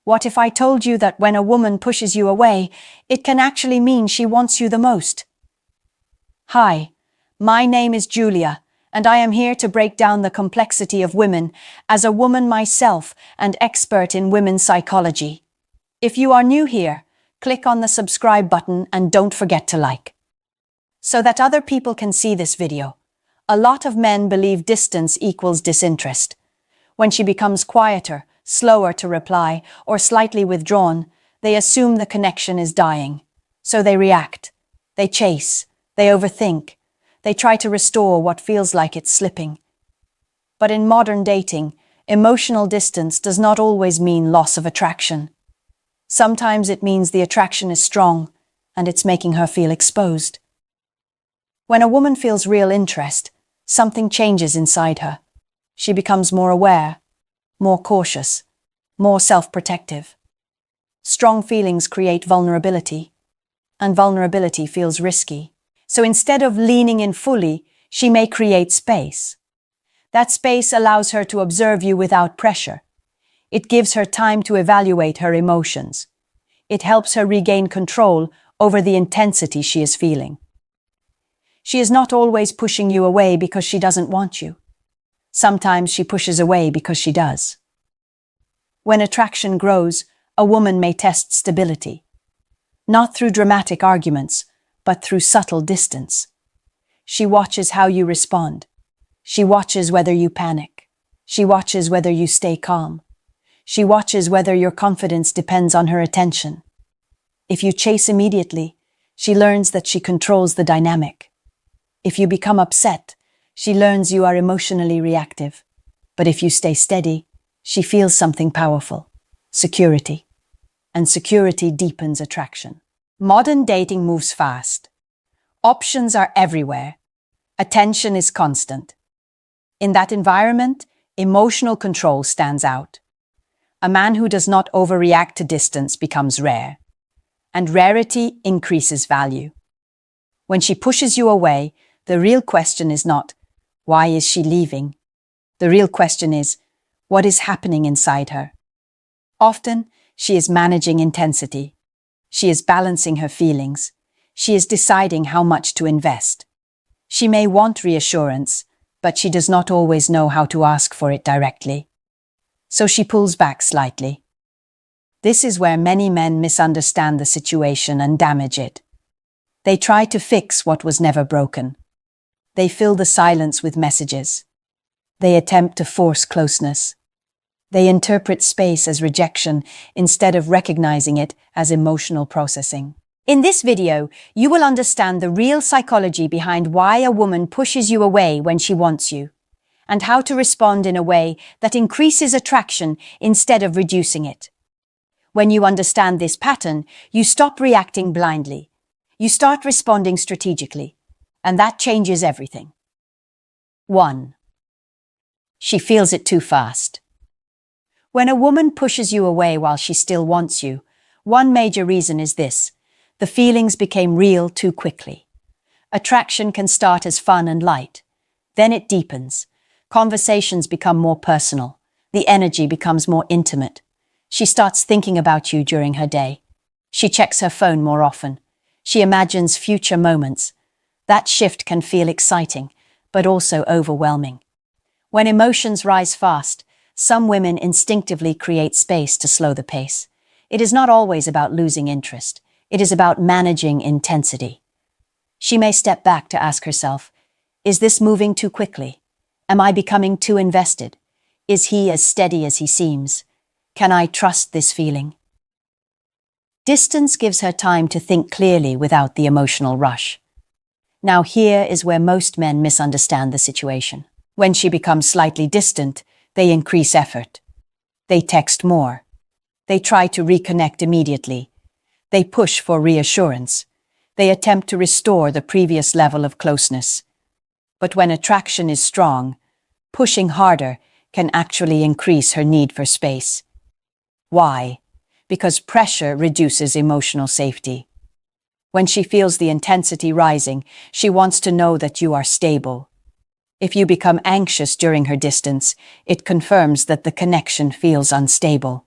What if I told you that when a woman pushes you away, it can actually mean she wants you the most? Hi, my name is Julia, and I am here to break down the complexity of women as a woman myself and expert in women's psychology. If you are new here, click on the subscribe button and don't forget to like. So that other people can see this video. A lot of men believe distance equals disinterest. When she becomes quieter, slower to reply, or slightly withdrawn, they assume the connection is dying. So they react. They chase. They overthink. They try to restore what feels like it's slipping. But in modern dating, emotional distance does not always mean loss of attraction. Sometimes it means the attraction is strong, and it's making her feel exposed. When a woman feels real interest, something changes inside her. She becomes more aware, more cautious, more self-protective. Strong feelings create vulnerability, and vulnerability feels risky. So instead of leaning in fully, she may create space. That space allows her to observe you without pressure. It gives her time to evaluate her emotions. It helps her regain control over the intensity she is feeling. She is not always pushing you away because she doesn't want you. Sometimes she pushes away because she does. When attraction grows, a woman may test stability. Not through dramatic arguments, but through subtle distance. She watches how you respond. She watches whether you panic. She watches whether you stay calm. She watches whether your confidence depends on her attention. If you chase immediately, she learns that she controls the dynamic. If you become upset, she learns you are emotionally reactive. But if you stay steady, she feels something powerful: security. And security deepens attraction. Modern dating moves fast. Options are everywhere. Attention is constant. In that environment, emotional control stands out. A man who does not overreact to distance becomes rare, and rarity increases value. When she pushes you away, the real question is not, why is she leaving? The real question is, what is happening inside her? Often, she is managing intensity. She is balancing her feelings. She is deciding how much to invest. She may want reassurance, but she does not always know how to ask for it directly. So she pulls back slightly. This is where many men misunderstand the situation and damage it. They try to fix what was never broken. They fill the silence with messages. They attempt to force closeness. They interpret space as rejection instead of recognizing it as emotional processing. In this video, you will understand the real psychology behind why a woman pushes you away when she wants you, and how to respond in a way that increases attraction instead of reducing it. When you understand this pattern, you stop reacting blindly. You start responding strategically, and that changes everything. 1. She feels it too fast. When a woman pushes you away while she still wants you, one major reason is this: the feelings became real too quickly. Attraction can start as fun and light. Then it deepens. Conversations become more personal. The energy becomes more intimate. She starts thinking about you during her day. She checks her phone more often. She imagines future moments. That shift can feel exciting, but also overwhelming. When emotions rise fast, some women instinctively create space to slow the pace. It is not always about losing interest. It is about managing intensity. She may step back to ask herself, is this moving too quickly? Am I becoming too invested? Is he as steady as he seems? Can I trust this feeling? Distance gives her time to think clearly without the emotional rush. Now here is where most men misunderstand the situation. When she becomes slightly distant, they increase effort. They text more. They try to reconnect immediately. They push for reassurance. They attempt to restore the previous level of closeness. But when attraction is strong, pushing harder can actually increase her need for space. Why? Because pressure reduces emotional safety. When she feels the intensity rising, she wants to know that you are stable. If you become anxious during her distance, it confirms that the connection feels unstable.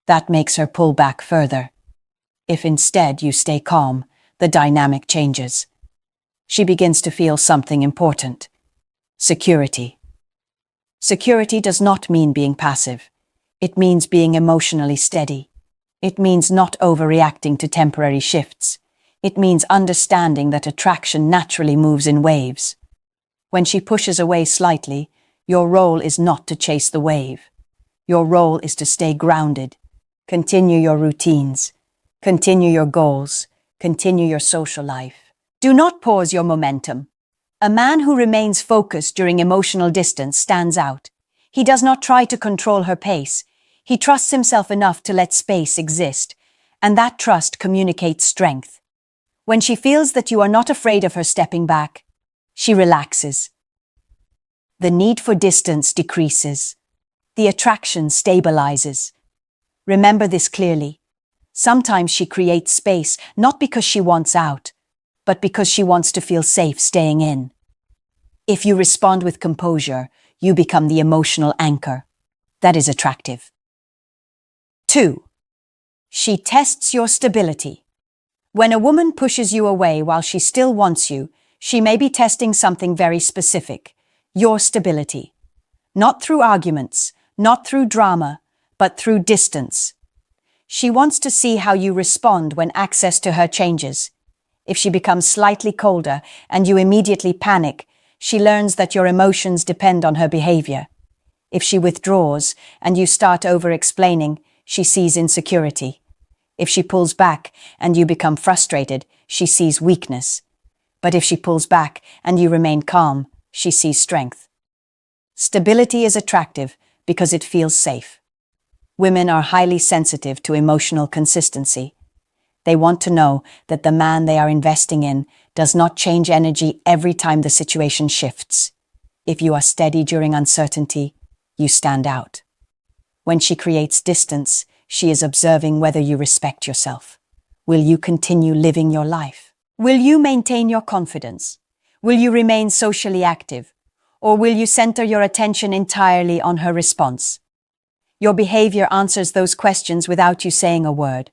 That makes her pull back further. If instead you stay calm, the dynamic changes. She begins to feel something important. Security. Security does not mean being passive. It means being emotionally steady. It means not overreacting to temporary shifts. It means understanding that attraction naturally moves in waves. When she pushes away slightly, your role is not to chase the wave. Your role is to stay grounded. Continue your routines. Continue your goals. Continue your social life. Do not pause your momentum. A man who remains focused during emotional distance stands out. He does not try to control her pace. He trusts himself enough to let space exist, and that trust communicates strength. When she feels that you are not afraid of her stepping back, she relaxes. The need for distance decreases. The attraction stabilizes. Remember this clearly. Sometimes she creates space not because she wants out, but because she wants to feel safe staying in. If you respond with composure, you become the emotional anchor. That is attractive. 2. She tests your stability. When a woman pushes you away while she still wants you, she may be testing something very specific: your stability. Not through arguments, not through drama, but through distance. She wants to see how you respond when access to her changes. If she becomes slightly colder and you immediately panic, she learns that your emotions depend on her behavior. If she withdraws and you start over-explaining, she sees insecurity. If she pulls back and you become frustrated, she sees weakness. But if she pulls back and you remain calm, she sees strength. Stability is attractive because it feels safe. Women are highly sensitive to emotional consistency. They want to know that the man they are investing in does not change energy every time the situation shifts. If you are steady during uncertainty, you stand out. When she creates distance, she is observing whether you respect yourself. Will you continue living your life? Will you maintain your confidence? Will you remain socially active? Or will you center your attention entirely on her response? Your behavior answers those questions without you saying a word.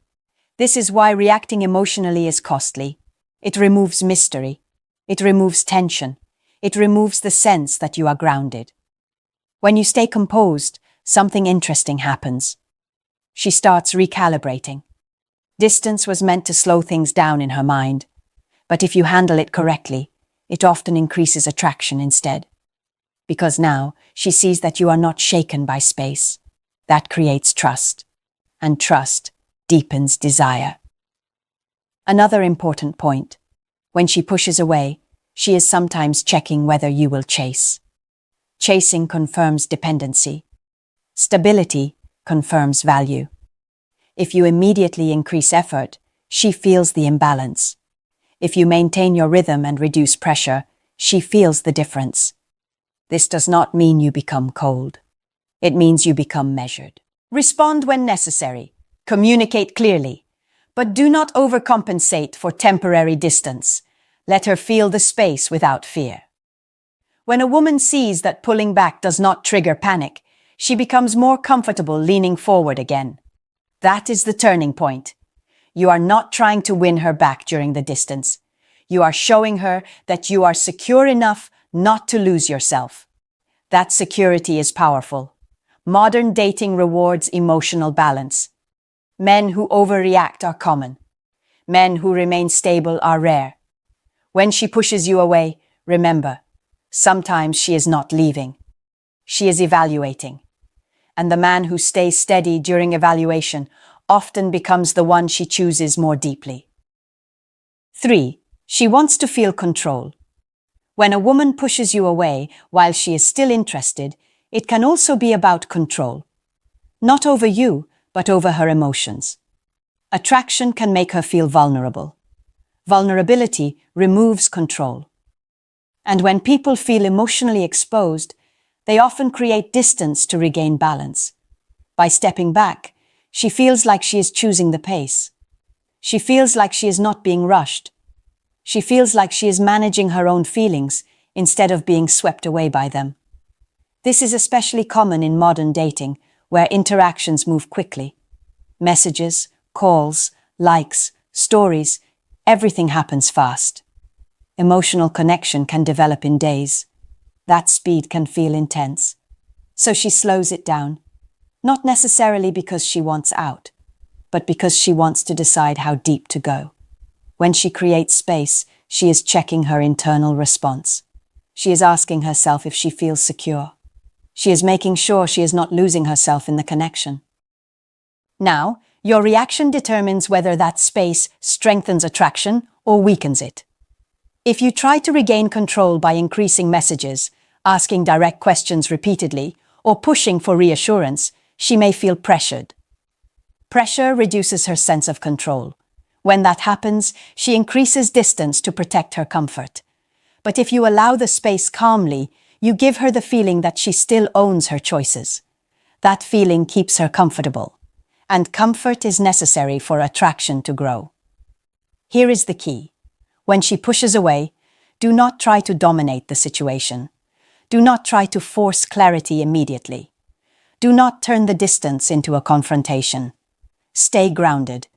This is why reacting emotionally is costly. It removes mystery. It removes tension. It removes the sense that you are grounded. When you stay composed, something interesting happens. She starts recalibrating. Distance was meant to slow things down in her mind, but if you handle it correctly, it often increases attraction instead. Because now she sees that you are not shaken by space. That creates trust, and trust deepens desire. Another important point: when she pushes away, she is sometimes checking whether you will chase. Chasing confirms dependency. Stability confirms value. If you immediately increase effort, she feels the imbalance. If you maintain your rhythm and reduce pressure, she feels the difference. This does not mean you become cold. It means you become measured. Respond when necessary. Communicate clearly. But do not overcompensate for temporary distance. Let her feel the space without fear. When a woman sees that pulling back does not trigger panic, she becomes more comfortable leaning forward again. That is the turning point. You are not trying to win her back during the distance. You are showing her that you are secure enough not to lose yourself. That security is powerful. Modern dating rewards emotional balance. Men who overreact are common. Men who remain stable are rare. When she pushes you away, remember, sometimes she is not leaving. She is evaluating. And the man who stays steady during evaluation often becomes the one she chooses more deeply. 3. She wants to feel control. When a woman pushes you away while she is still interested, it can also be about control. Not over you, but over her emotions. Attraction can make her feel vulnerable. Vulnerability removes control. And when people feel emotionally exposed, they often create distance to regain balance. By stepping back, she feels like she is choosing the pace. She feels like she is not being rushed. She feels like she is managing her own feelings instead of being swept away by them. This is especially common in modern dating, where interactions move quickly. Messages, calls, likes, stories, everything happens fast. Emotional connection can develop in days. That speed can feel intense. So she slows it down, not necessarily because she wants out, but because she wants to decide how deep to go. When she creates space, she is checking her internal response. She is asking herself if she feels secure. She is making sure she is not losing herself in the connection. Now, your reaction determines whether that space strengthens attraction or weakens it. If you try to regain control by increasing messages, asking direct questions repeatedly, or pushing for reassurance, she may feel pressured. Pressure reduces her sense of control. When that happens, she increases distance to protect her comfort. But if you allow the space calmly, you give her the feeling that she still owns her choices. That feeling keeps her comfortable. And comfort is necessary for attraction to grow. Here is the key. When she pushes away, do not try to dominate the situation. Do not try to force clarity immediately. Do not turn the distance into a confrontation. Stay grounded.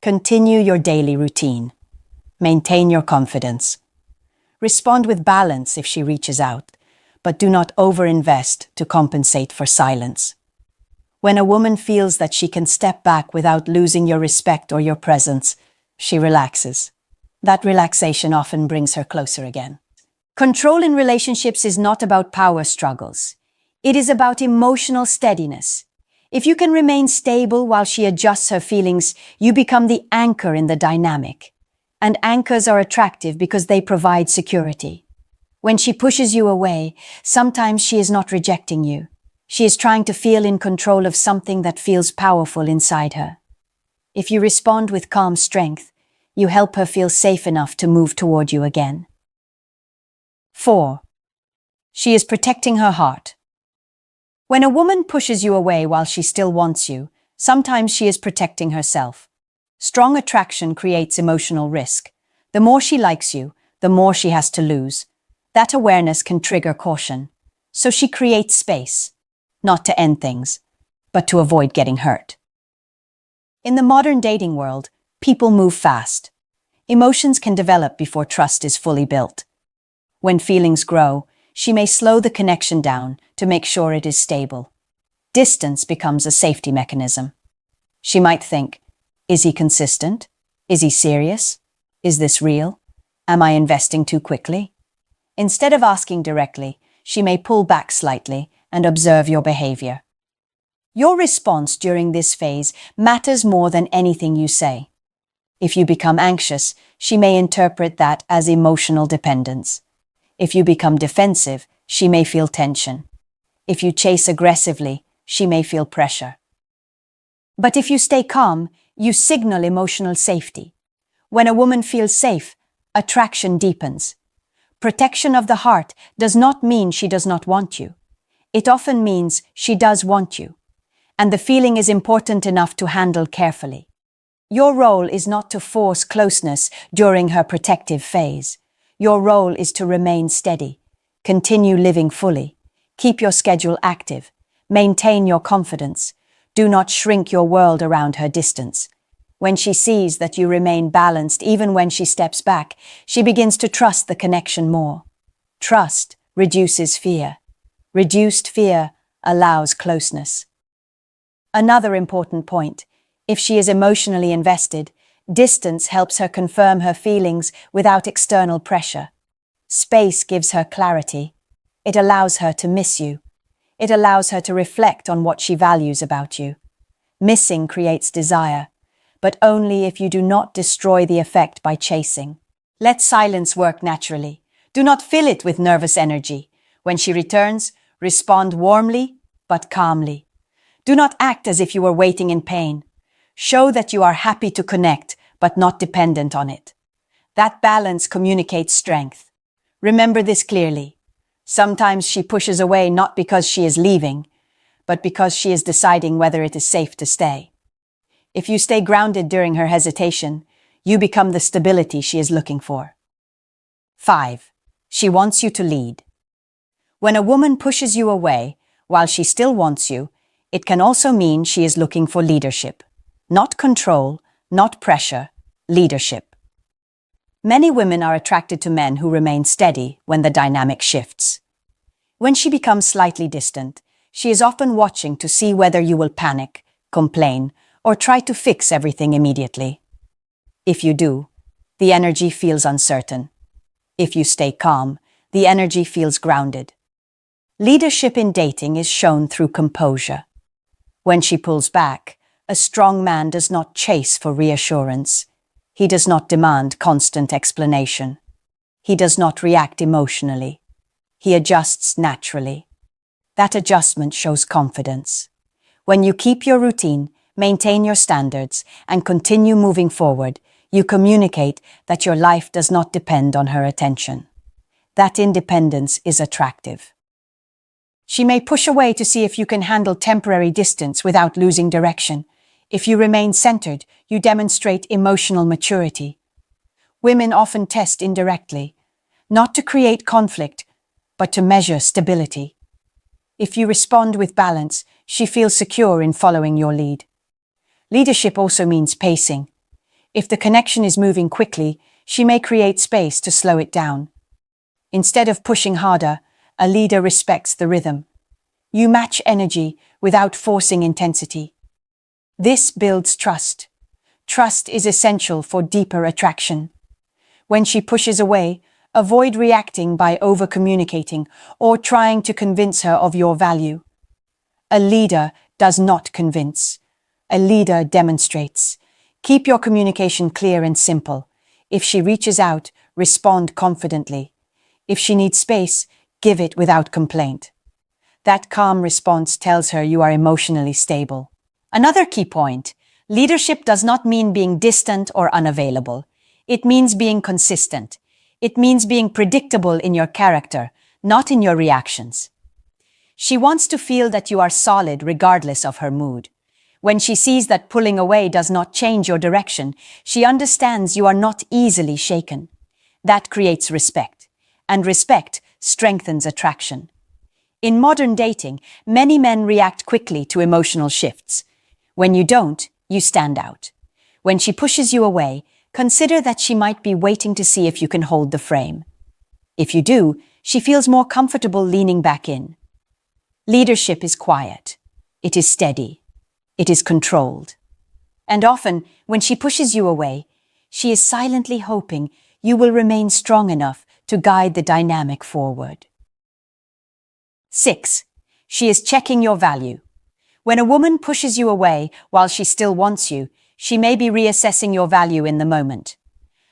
Continue your daily routine. Maintain your confidence. Respond with balance if she reaches out, but do not overinvest to compensate for silence. When a woman feels that she can step back without losing your respect or your presence, she relaxes. That relaxation often brings her closer again. Control in relationships is not about power struggles. It is about emotional steadiness. If you can remain stable while she adjusts her feelings, you become the anchor in the dynamic. And anchors are attractive because they provide security. When she pushes you away, sometimes she is not rejecting you. She is trying to feel in control of something that feels powerful inside her. If you respond with calm strength, you help her feel safe enough to move toward you again. 4. She is protecting her heart. When a woman pushes you away while she still wants you, sometimes she is protecting herself. Strong attraction creates emotional risk. The more she likes you, the more she has to lose. That awareness can trigger caution. So she creates space, not to end things, but to avoid getting hurt. In the modern dating world, people move fast. Emotions can develop before trust is fully built. When feelings grow, she may slow the connection down to make sure it is stable. Distance becomes a safety mechanism. She might think, is he consistent? Is he serious? Is this real? Am I investing too quickly? Instead of asking directly, she may pull back slightly and observe your behavior. Your response during this phase matters more than anything you say. If you become anxious, she may interpret that as emotional dependence. If you become defensive, she may feel tension. If you chase aggressively, she may feel pressure. But if you stay calm, you signal emotional safety. When a woman feels safe, attraction deepens. Protection of the heart does not mean she does not want you. It often means she does want you. And the feeling is important enough to handle carefully. Your role is not to force closeness during her protective phase. Your role is to remain steady, continue living fully, keep your schedule active, maintain your confidence, do not shrink your world around her distance. When she sees that you remain balanced even when she steps back, she begins to trust the connection more. Trust reduces fear. Reduced fear allows closeness. Another important point, if she is emotionally invested, distance helps her confirm her feelings without external pressure. Space gives her clarity. It allows her to miss you. It allows her to reflect on what she values about you. Missing creates desire, but only if you do not destroy the effect by chasing. Let silence work naturally. Do not fill it with nervous energy. When she returns, respond warmly but calmly. Do not act as if you were waiting in pain. Show that you are happy to connect, but not dependent on it. That balance communicates strength. Remember this clearly. Sometimes she pushes away not because she is leaving, but because she is deciding whether it is safe to stay. If you stay grounded during her hesitation, you become the stability she is looking for. 5. She wants you to lead. When a woman pushes you away, while she still wants you, it can also mean she is looking for leadership. Not control, not pressure, leadership. Many women are attracted to men who remain steady when the dynamic shifts. When she becomes slightly distant, she is often watching to see whether you will panic, complain, or try to fix everything immediately. If you do, the energy feels uncertain. If you stay calm, the energy feels grounded. Leadership in dating is shown through composure. When she pulls back, a strong man does not chase for reassurance. He does not demand constant explanation. He does not react emotionally. He adjusts naturally. That adjustment shows confidence. When you keep your routine, maintain your standards, and continue moving forward, you communicate that your life does not depend on her attention. That independence is attractive. She may push away to see if you can handle temporary distance without losing direction. If you remain centered, you demonstrate emotional maturity. Women often test indirectly, not to create conflict, but to measure stability. If you respond with balance, she feels secure in following your lead. Leadership also means pacing. If the connection is moving quickly, she may create space to slow it down. Instead of pushing harder, a leader respects the rhythm. You match energy without forcing intensity. This builds trust. Trust is essential for deeper attraction. When she pushes away, avoid reacting by over-communicating or trying to convince her of your value. A leader does not convince. A leader demonstrates. Keep your communication clear and simple. If she reaches out, respond confidently. If she needs space, give it without complaint. That calm response tells her you are emotionally stable. Another key point: leadership does not mean being distant or unavailable. It means being consistent. It means being predictable in your character, not in your reactions. She wants to feel that you are solid regardless of her mood. When she sees that pulling away does not change your direction, she understands you are not easily shaken. That creates respect, and respect strengthens attraction. In modern dating, many men react quickly to emotional shifts. When you don't, you stand out. When she pushes you away, consider that she might be waiting to see if you can hold the frame. If you do, she feels more comfortable leaning back in. Leadership is quiet. It is steady. It is controlled. And often, when she pushes you away, she is silently hoping you will remain strong enough to guide the dynamic forward. 6. She is checking your value. When a woman pushes you away while she still wants you, she may be reassessing your value in the moment.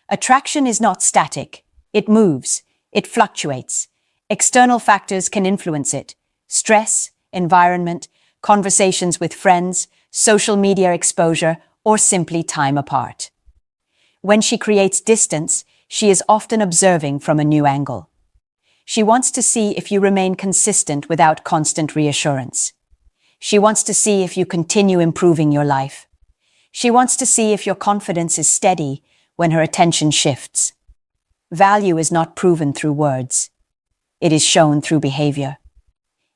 Attraction is not static. It moves. It fluctuates. External factors can influence it: stress, environment, conversations with friends, social media exposure, or simply time apart. When she creates distance, she is often observing from a new angle. She wants to see if you remain consistent without constant reassurance. She wants to see if you continue improving your life. She wants to see if your confidence is steady when her attention shifts. Value is not proven through words. It is shown through behavior.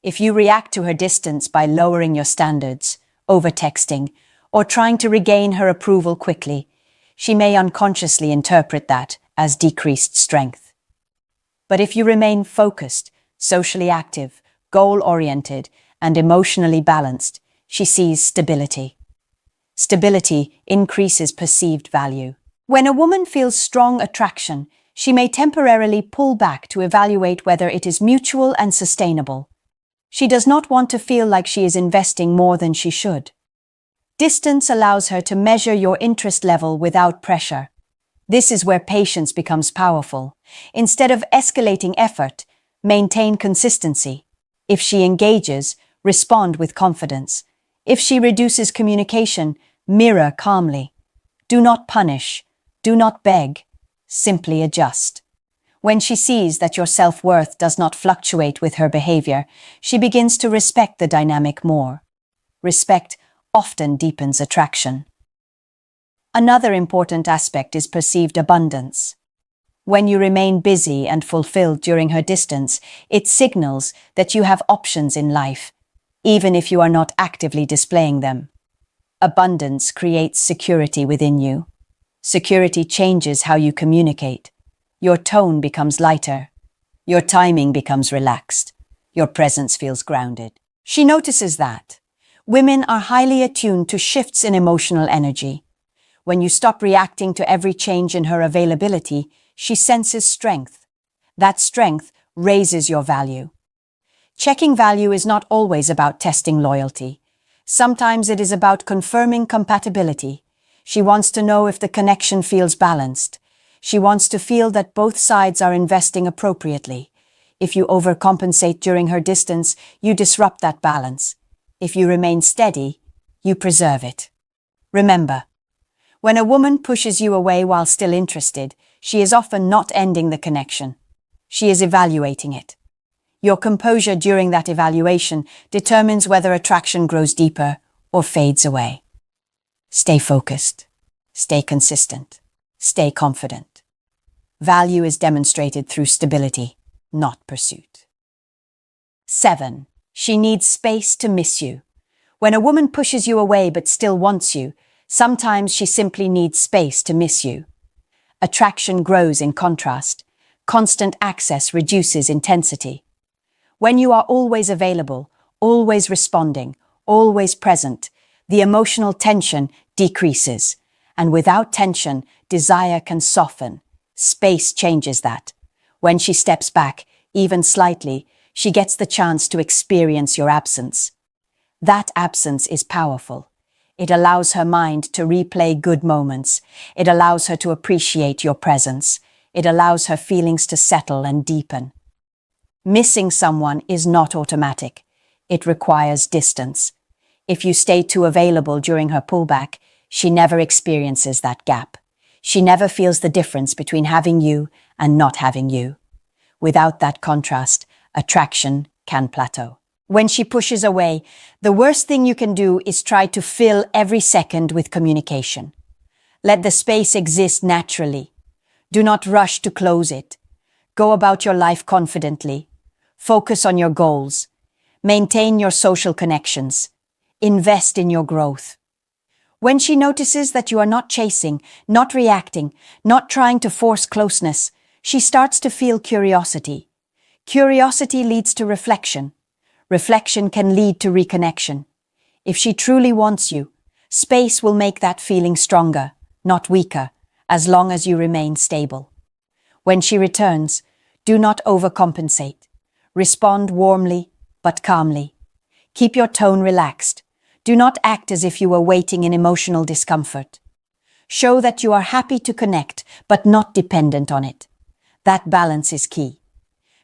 If you react to her distance by lowering your standards, over-texting, or trying to regain her approval quickly, she may unconsciously interpret that as decreased strength. But if you remain focused, socially active, goal-oriented, and emotionally balanced, she sees stability. Stability increases perceived value. When a woman feels strong attraction, she may temporarily pull back to evaluate whether it is mutual and sustainable. She does not want to feel like she is investing more than she should. Distance allows her to measure your interest level without pressure. This is where patience becomes powerful. Instead of escalating effort, maintain consistency. If she engages, respond with confidence. If she reduces communication, mirror calmly. Do not punish. Do not beg. Simply adjust. When she sees that your self-worth does not fluctuate with her behavior, she begins to respect the dynamic more. Respect often deepens attraction. Another important aspect is perceived abundance. When you remain busy and fulfilled during her distance, it signals that you have options in life, even if you are not actively displaying them. Abundance creates security within you. Security changes how you communicate. Your tone becomes lighter. Your timing becomes relaxed. Your presence feels grounded. She notices that women are highly attuned to shifts in emotional energy. When you stop reacting to every change in her availability, she senses strength. That strength raises your value. Checking value is not always about testing loyalty. Sometimes it is about confirming compatibility. She wants to know if the connection feels balanced. She wants to feel that both sides are investing appropriately. If you overcompensate during her distance, you disrupt that balance. If you remain steady, you preserve it. Remember, when a woman pushes you away while still interested, she is often not ending the connection. She is evaluating it. Your composure during that evaluation determines whether attraction grows deeper or fades away. Stay focused. Stay consistent. Stay confident. Value is demonstrated through stability, not pursuit. 7. She needs space to miss you. When a woman pushes you away but still wants you, sometimes she simply needs space to miss you. Attraction grows in contrast. Constant access reduces intensity. When you are always available, always responding, always present, the emotional tension decreases. And without tension, desire can soften. Space changes that. When she steps back, even slightly, she gets the chance to experience your absence. That absence is powerful. It allows her mind to replay good moments. It allows her to appreciate your presence. It allows her feelings to settle and deepen. Missing someone is not automatic. It requires distance. If you stay too available during her pullback, she never experiences that gap. She never feels the difference between having you and not having you. Without that contrast, attraction can plateau. When she pushes away, the worst thing you can do is try to fill every second with communication. Let the space exist naturally. Do not rush to close it. Go about your life confidently. Focus on your goals. Maintain your social connections. Invest in your growth. When she notices that you are not chasing, not reacting, not trying to force closeness, she starts to feel curiosity. Curiosity leads to reflection. Reflection can lead to reconnection. If she truly wants you, space will make that feeling stronger, not weaker, as long as you remain stable. When she returns, do not overcompensate. Respond warmly, but calmly. Keep your tone relaxed. Do not act as if you were waiting in emotional discomfort. Show that you are happy to connect, but not dependent on it. That balance is key.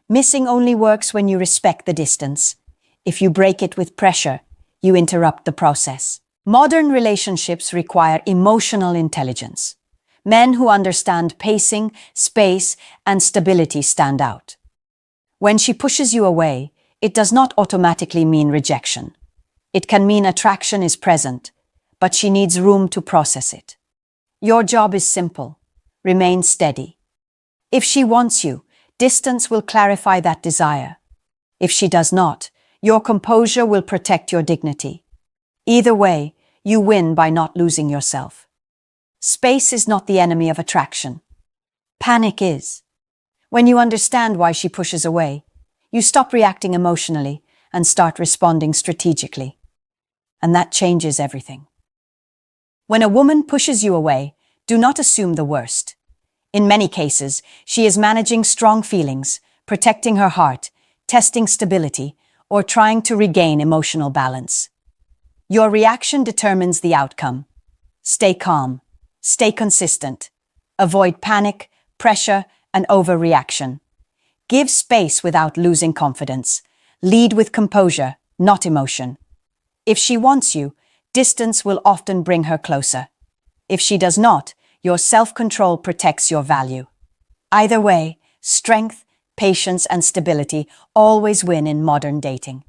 Missing only works when you respect the distance. If you break it with pressure, you interrupt the process. Modern relationships require emotional intelligence. Men who understand pacing, space, and stability stand out. When she pushes you away, it does not automatically mean rejection. It can mean attraction is present, but she needs room to process it. Your job is simple. Remain steady. If she wants you, distance will clarify that desire. If she does not, your composure will protect your dignity. Either way, you win by not losing yourself. Space is not the enemy of attraction. Panic is. When you understand why she pushes away, you stop reacting emotionally and start responding strategically. And that changes everything. When a woman pushes you away, do not assume the worst. In many cases, she is managing strong feelings, protecting her heart, testing stability, or trying to regain emotional balance. Your reaction determines the outcome. Stay calm. Stay consistent. Avoid panic, pressure, and overreaction. Give space without losing confidence. Lead with composure, not emotion. If she wants you, distance will often bring her closer. If she does not, your self-control protects your value. Either way, strength, patience, and stability always win in modern dating.